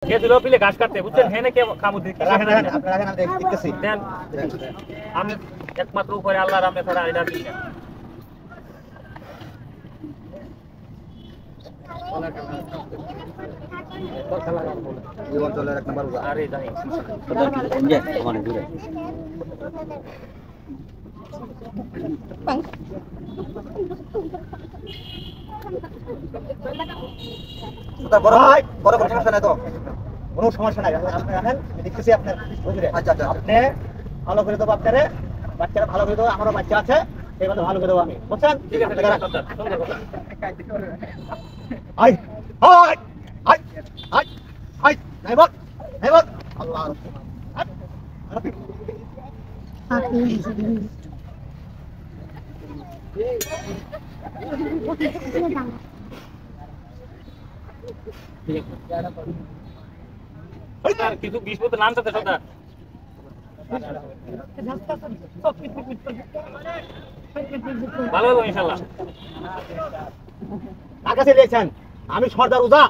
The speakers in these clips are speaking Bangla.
গেছিল পিলে ঘাস কাটতে বুঝছেন হেনে কে খামু দিতে রাখেন রাখেন আপনি রাখেন আমি দেখতেছি দেন আমি একমাত্র উপরে আল্লাহর নামে ছাড়া এটা দিই না এই অঞ্চলের 1 নম্বর উজা আরে জানি সর্দার কি ইয়ে মানে দূরে সর্দার বড় ভাই বড় কোনো সমস্যা নাই তো কোনো সমস্যা নাই আপনি রাখেন আমি দেখতেছি আপনার বুঝলে আচ্ছা আচ্ছা আপনি ভালো করে দেবো আপনারে বাচ্চারা ভালো করে দেবো আমারও বাচ্চা আছে এইভাবে ভালো করে দেবো আমি বুঝছেন ঠিক আছে সর্দার সুন্দর কথা আই আই আই আই আই নাইবত নাইবত আল্লাহ সর্দার কিছু 20 মতো নাম আছে সর্দার ভালো হবে ইনশাআল্লাহ কাছে লিয়েছেন আমি সর্দার উজা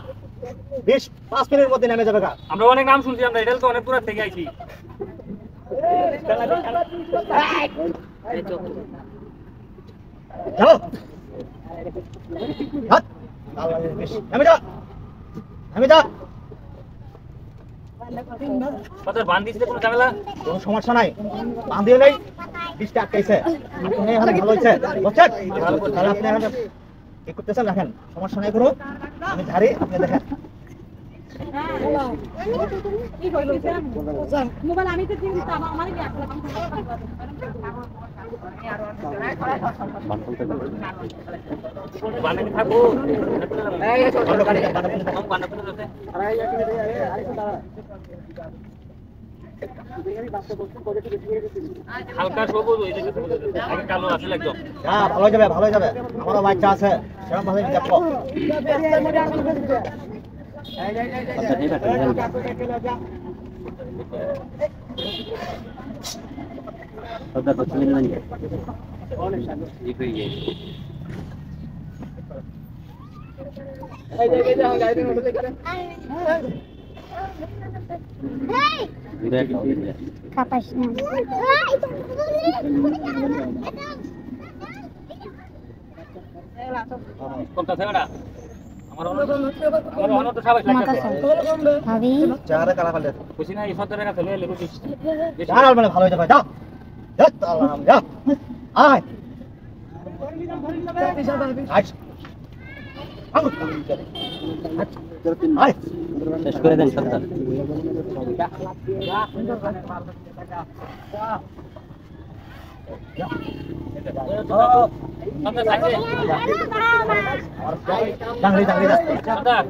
20-5 মিনিটের মধ্যে নেমে যাবে আমরা অনেক নাম শুনছি আমরা এটা তো অনেক দূর থেকে আইছি যাও হাত নেমে যা নেমে যা সর্দার বান দিয়েছে কোনো ঝামেলা কোনো সমস্যা নাই বাঁধিও নেই 20টা আটকাইছে আপনি এখানে ভালো হয়েছে বুঝছেন তাহলে আপনি এখানে কি করতেছেন রাখেন সমস্যা নাই কোনো আমি ঝাড়ি আপনি দেখেন মোবাইল আমি তো চিন্তা আমার কি আসলে বানে থাকো এই হালকা সবুজ হয়ে গেছে আগে কালো আছে একদম হ্যাঁ ভালো হয়ে যাবে আমারও বাচ্চা আছে সেরকম ভাবে দেখো সর্দার তো চলে যাবেন ঠিক হয়ে গেছে কাপাস না কোনটা সেটা আমার অন্য সবাই লাগছে ভাবি চারে কালা ফেলে খুশি না এই সর্দারের কাছে লইলে বুঝিস আর মানে ভালো হয়ে যাবে যাও যাও আল্লাহ নাম যাও আয় আয় আয় শেষ করে দেন সর্দার সর্দার সাইডে ডাংরি সর্দার